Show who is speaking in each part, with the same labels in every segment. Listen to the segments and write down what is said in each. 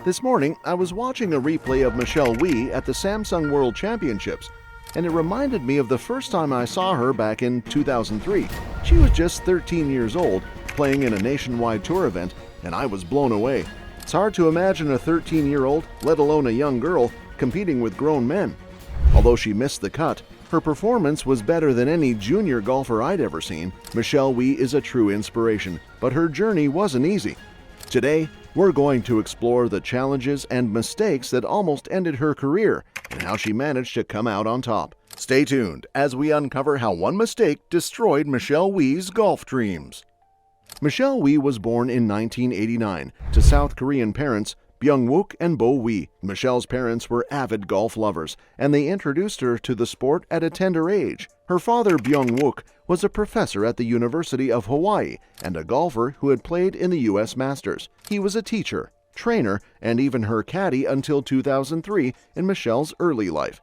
Speaker 1: This morning, I was watching a replay of Michelle Wie at the Samsung World Championships, and it reminded me of the first time I saw her back in 2003. She was just 13 years old, playing in a nationwide tour event, and I was blown away. It's hard to imagine a 13-year-old, let alone a young girl, competing with grown men. Although she missed the cut, her performance was better than any junior golfer I'd ever seen. Michelle Wie is a true inspiration, but her journey wasn't easy. Today, we're going to explore the challenges and mistakes that almost ended her career and how she managed to come out on top. Stay tuned as we uncover how one mistake destroyed Michelle Wie's golf dreams. Michelle Wie was born in 1989 to South Korean parents Byung-wook and Bo Wie. Michelle's parents were avid golf lovers, and they introduced her to the sport at a tender age. Her father, Byung-wook, was a professor at the University of Hawaii and a golfer who had played in the U.S. Masters. He was a teacher, trainer, and even her caddy until 2003 in Michelle's early life.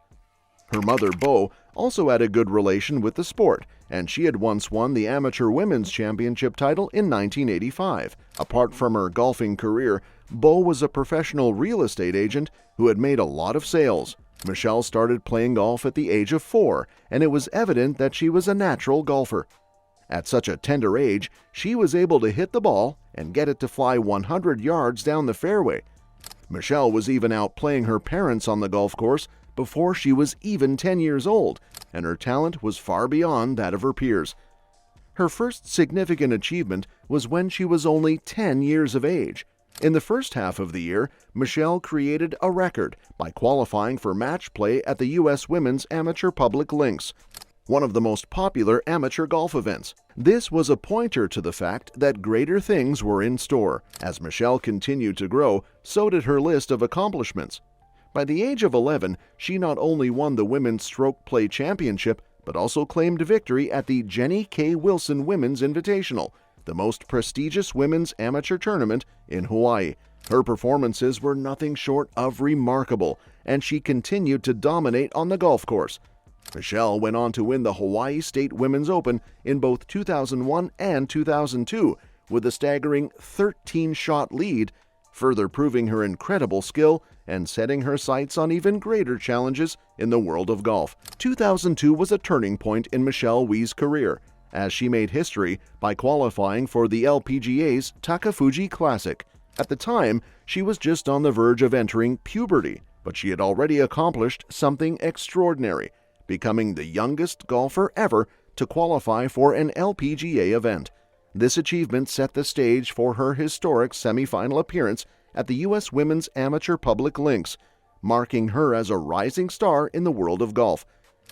Speaker 1: Her mother, Bo, also had a good relation with the sport, and she had once won the Amateur Women's Championship title in 1985. Apart from her golfing career, Bo was a professional real estate agent who had made a lot of sales. Michelle started playing golf at the age of 4, and it was evident that she was a natural golfer. At such a tender age, she was able to hit the ball and get it to fly 100 yards down the fairway. Michelle was even out playing her parents on the golf course before she was even 10 years old, and her talent was far beyond that of her peers. Her first significant achievement was when she was only 10 years of age. In the first half of the year, Michelle created a record by qualifying for match play at the U.S. Women's Amateur Public Links, one of the most popular amateur golf events. This was a pointer to the fact that greater things were in store. As Michelle continued to grow, so did her list of accomplishments. By the age of 11, she not only won the Women's Stroke Play Championship, but also claimed victory at the Jenny K. Wilson Women's Invitational, the most prestigious women's amateur tournament in Hawaii. Her performances were nothing short of remarkable, and she continued to dominate on the golf course. Michelle went on to win the Hawaii State Women's Open in both 2001 and 2002 with a staggering 13-shot lead, further proving her incredible skill and setting her sights on even greater challenges in the world of golf. 2002 was a turning point in Michelle Wie's career, as she made history by qualifying for the LPGA's Takafuji Classic. At the time, she was just on the verge of entering puberty, but she had already accomplished something extraordinary, becoming the youngest golfer ever to qualify for an LPGA event. This achievement set the stage for her historic semifinal appearance at the U.S. Women's Amateur Public Links, marking her as a rising star in the world of golf.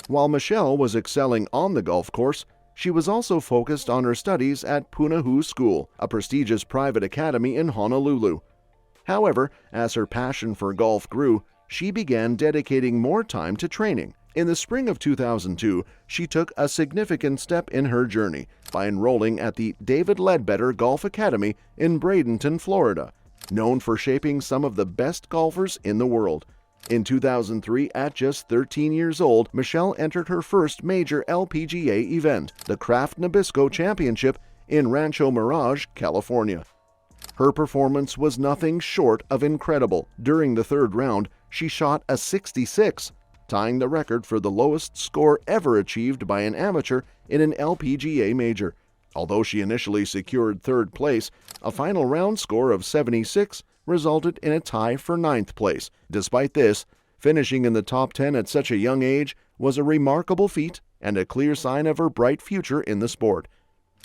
Speaker 1: While Michelle was excelling on the golf course, she was also focused on her studies at Punahou School, a prestigious private academy in Honolulu. However, as her passion for golf grew, she began dedicating more time to training. In the spring of 2002, she took a significant step in her journey by enrolling at the David Ledbetter Golf Academy in Bradenton, Florida, known for shaping some of the best golfers in the world. In 2003, at just 13 years old, Michelle entered her first major LPGA event, the Kraft Nabisco Championship in Rancho Mirage, California. Her performance was nothing short of incredible. During the third round, she shot a 66, tying the record for the lowest score ever achieved by an amateur in an LPGA major. Although she initially secured third place, a final round score of 76 resulted in a tie for ninth place. Despite this, finishing in the top 10 at such a young age was a remarkable feat and a clear sign of her bright future in the sport.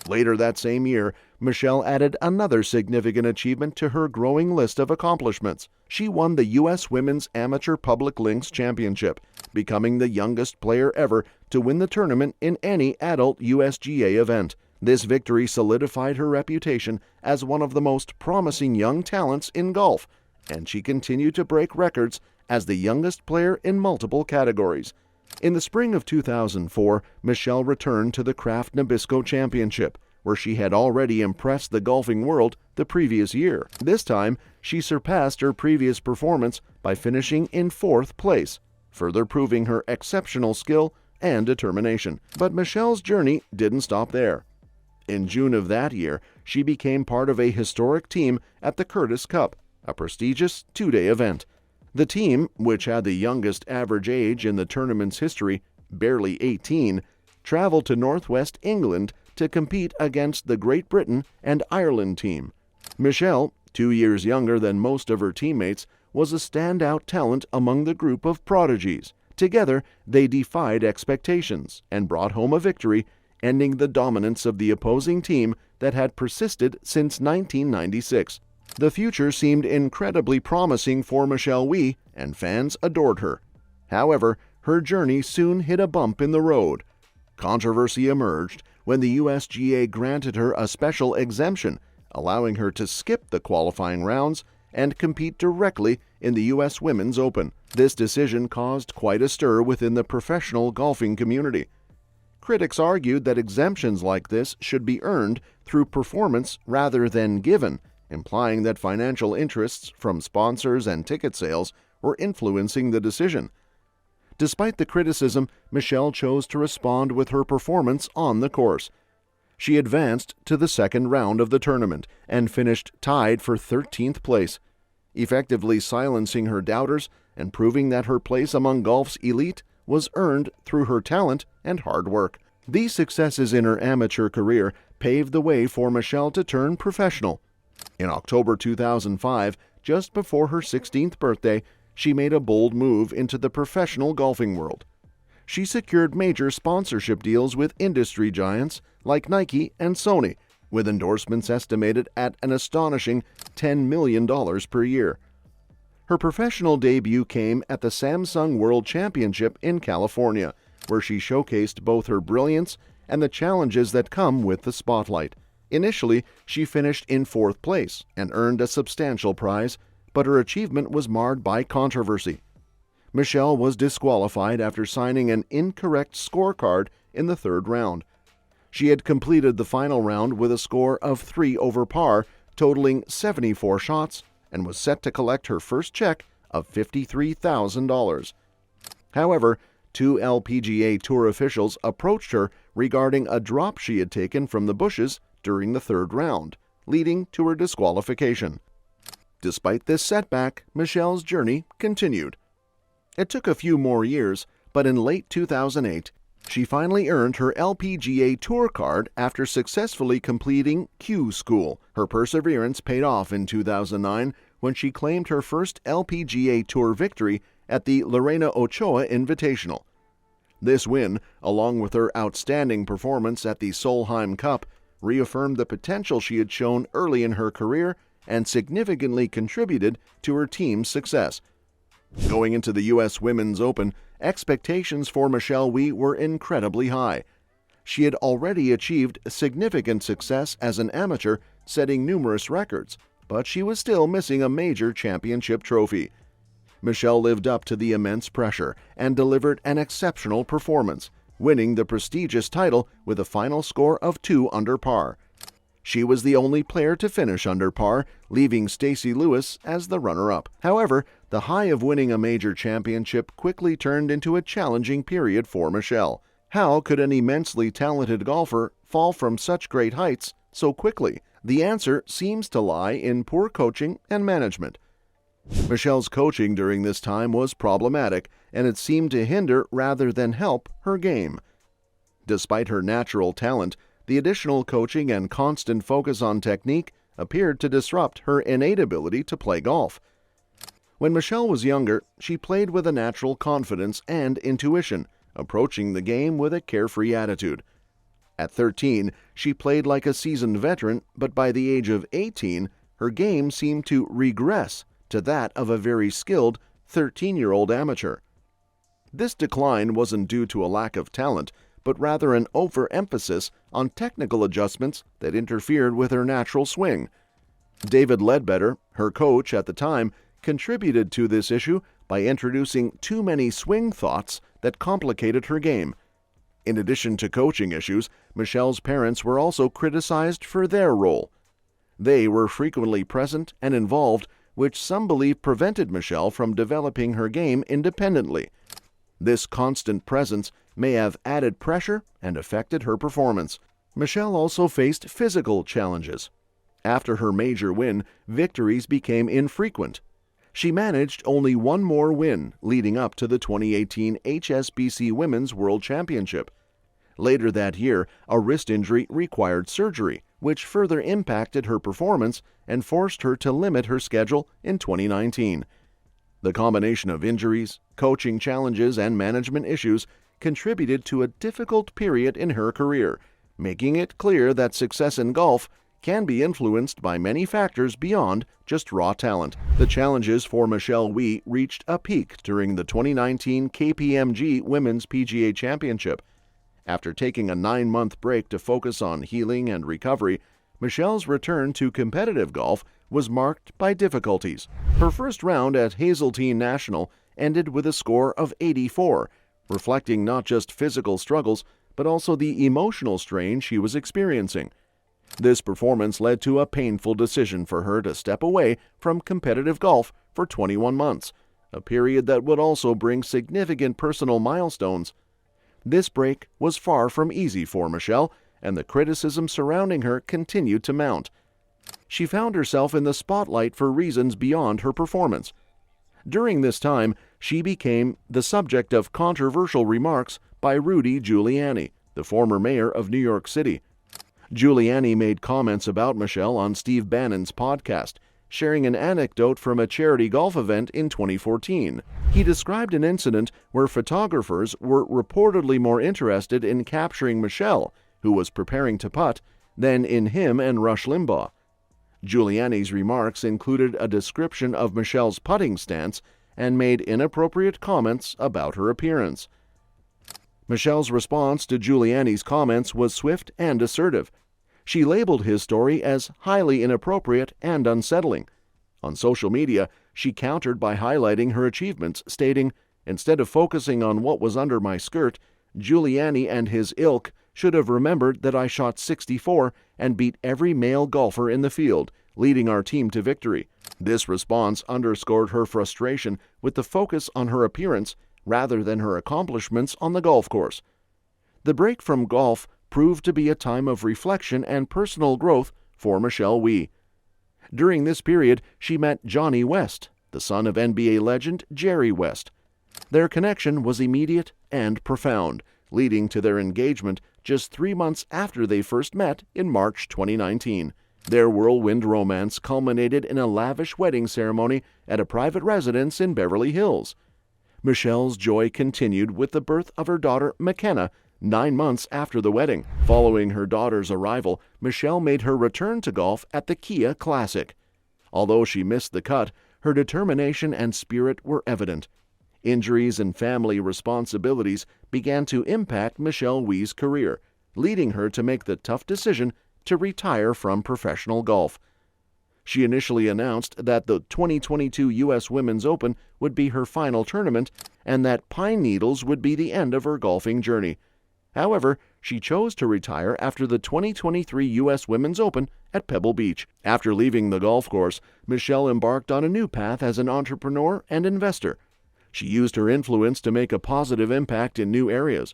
Speaker 1: Later that same year, Michelle added another significant achievement to her growing list of accomplishments. She won the U.S. Women's Amateur Public Links Championship, becoming the youngest player ever to win the tournament in any adult USGA event. This victory solidified her reputation as one of the most promising young talents in golf, and she continued to break records as the youngest player in multiple categories. In the spring of 2004, Michelle returned to the Kraft Nabisco Championship, where she had already impressed the golfing world the previous year. This time, she surpassed her previous performance by finishing in fourth place, further proving her exceptional skill and determination. But Michelle's journey didn't stop there. In June of that year, she became part of a historic team at the Curtis Cup, a prestigious two-day event. The team, which had the youngest average age in the tournament's history, barely 18, traveled to northwest England to compete against the Great Britain and Ireland team. Michelle, 2 years younger than most of her teammates, was a standout talent among the group of prodigies. Together, they defied expectations and brought home a victory, ending the dominance of the opposing team that had persisted since 1996. The future seemed incredibly promising for Michelle Wie, and fans adored her. However, her journey soon hit a bump in the road. Controversy emerged when the USGA granted her a special exemption, allowing her to skip the qualifying rounds and compete directly in the U.S. Women's Open. This decision caused quite a stir within the professional golfing community. Critics argued that exemptions like this should be earned through performance rather than given, implying that financial interests from sponsors and ticket sales were influencing the decision. Despite the criticism, Michelle chose to respond with her performance on the course. She advanced to the second round of the tournament and finished tied for 13th place, effectively silencing her doubters and proving that her place among golf's elite was earned through her talent and hard work. These successes in her amateur career paved the way for Michelle to turn professional. In October 2005, just before her 16th birthday, she made a bold move into the professional golfing world. She secured major sponsorship deals with industry giants like Nike and Sony, with endorsements estimated at an astonishing $10 million per year. Her professional debut came at the Samsung World Championship in California, where she showcased both her brilliance and the challenges that come with the spotlight. Initially, she finished in 4th place and earned a substantial prize, but her achievement was marred by controversy. Michelle was disqualified after signing an incorrect scorecard in the 3rd round. She had completed the final round with a score of 3 over par, totaling 74 shots, and was set to collect her first check of $53,000. However, 2 LPGA Tour officials approached her regarding a drop she had taken from the bushes during the 3rd round, leading to her disqualification. Despite this setback, Michelle's journey continued. It took a few more years, but in late 2008, she finally earned her LPGA Tour card after successfully completing Q School. Her perseverance paid off in 2009 when she claimed her first LPGA Tour victory at the Lorena Ochoa Invitational. This win, along with her outstanding performance at the Solheim Cup, reaffirmed the potential she had shown early in her career and significantly contributed to her team's success. Going into the U.S. Women's Open, expectations for Michelle Wie were incredibly high. She had already achieved significant success as an amateur, setting numerous records, but she was still missing a major championship trophy. Michelle lived up to the immense pressure and delivered an exceptional performance, winning the prestigious title with a final score of 2 under par. She was the only player to finish under par, leaving Stacy Lewis as the runner-up. However, the high of winning a major championship quickly turned into a challenging period for Michelle. How could an immensely talented golfer fall from such great heights so quickly? The answer seems to lie in poor coaching and management. Michelle's coaching during this time was problematic, and it seemed to hinder rather than help her game. Despite her natural talent, the additional coaching and constant focus on technique appeared to disrupt her innate ability to play golf. When Michelle was younger, she played with a natural confidence and intuition, approaching the game with a carefree attitude. At 13, she played like a seasoned veteran, but by the age of 18, her game seemed to regress to that of a very skilled 13-year-old amateur. This decline wasn't due to a lack of talent, but rather an overemphasis on technical adjustments that interfered with her natural swing. David Ledbetter, her coach at the time, contributed to this issue by introducing too many swing thoughts that complicated her game. In addition to coaching issues, Michelle's parents were also criticized for their role. They were frequently present and involved, which some believe prevented Michelle from developing her game independently. This constant presence may have added pressure and affected her performance. Michelle also faced physical challenges. After her major win, victories became infrequent. She managed only one more win leading up to the 2018 HSBC Women's World Championship. Later that year, a wrist injury required surgery, which further impacted her performance and forced her to limit her schedule in 2019. The combination of injuries, coaching challenges, and management issues contributed to a difficult period in her career, making it clear that success in golf can be influenced by many factors beyond just raw talent. The challenges for Michelle Wie reached a peak during the 2019 KPMG Women's PGA Championship. After taking a 9-month break to focus on healing and recovery, Michelle's return to competitive golf was marked by difficulties. Her first round at Hazeltine National ended with a score of 84, reflecting not just physical struggles, but also the emotional strain she was experiencing. This performance led to a painful decision for her to step away from competitive golf for 21 months, a period that would also bring significant personal milestones. This break was far from easy for Michelle, and the criticism surrounding her continued to mount. She found herself in the spotlight for reasons beyond her performance. During this time, she became the subject of controversial remarks by Rudy Giuliani, the former mayor of New York City. Giuliani made comments about Michelle on Steve Bannon's podcast, sharing an anecdote from a charity golf event in 2014. He described an incident where photographers were reportedly more interested in capturing Michelle, who was preparing to putt, than in him and Rush Limbaugh. Giuliani's remarks included a description of Michelle's putting stance and made inappropriate comments about her appearance. Michelle's response to Giuliani's comments was swift and assertive. She labeled his story as highly inappropriate and unsettling. On social media, she countered by highlighting her achievements, stating, "Instead of focusing on what was under my skirt, Giuliani and his ilk should have remembered that I shot 64 and beat every male golfer in the field, leading our team to victory." This response underscored her frustration with the focus on her appearance rather than her accomplishments on the golf course. The break from golf proved to be a time of reflection and personal growth for Michelle Wie. During this period, she met Johnny West, the son of NBA legend Jerry West. Their connection was immediate and profound, leading to their engagement just 3 months after they first met in March 2019. Their whirlwind romance culminated in a lavish wedding ceremony at a private residence in Beverly Hills. Michelle's joy continued with the birth of her daughter McKenna 9 months after the wedding. Following her daughter's arrival, Michelle made her return to golf at the Kia Classic. Although she missed the cut, her determination and spirit were evident. Injuries and family responsibilities began to impact Michelle Wie's career, leading her to make the tough decision to retire from professional golf. She initially announced that the 2022 U.S. Women's Open would be her final tournament and that Pine Needles would be the end of her golfing journey. However, she chose to retire after the 2023 U.S. Women's Open at Pebble Beach. After leaving the golf course, Michelle embarked on a new path as an entrepreneur and investor. She used her influence to make a positive impact in new areas.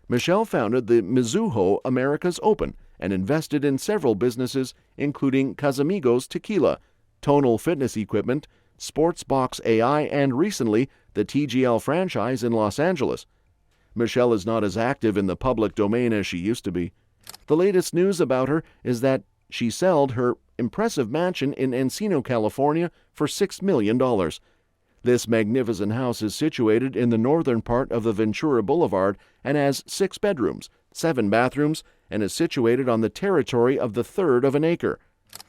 Speaker 1: Michelle founded the Mizuho Americas Open and invested in several businesses, including Casamigos Tequila, Tonal Fitness Equipment, Sportsbox AI, and recently the TGL franchise in Los Angeles. Michelle is not as active in the public domain as she used to be. The latest news about her is that she sold her impressive mansion in Encino, California for $6 million. This magnificent house is situated in the northern part of the Ventura Boulevard and has 6 bedrooms, 7 bathrooms, and is situated on the territory of the third of an acre.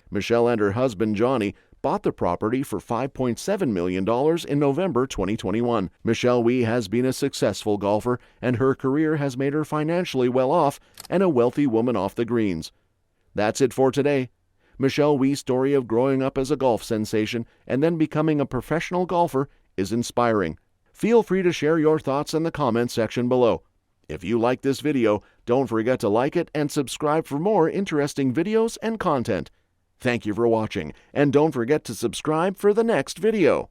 Speaker 1: Michelle and her husband Johnny bought the property for $5.7 million in November 2021. Michelle Wie has been a successful golfer, and her career has made her financially well off and a wealthy woman off the greens. That's it for today. Michelle Wie's story of growing up as a golf sensation and then becoming a professional golfer is inspiring. Feel free to share your thoughts in the comment section below. If you like this video, don't forget to like it and subscribe for more interesting videos and content. Thank you for watching, and don't forget to subscribe for the next video.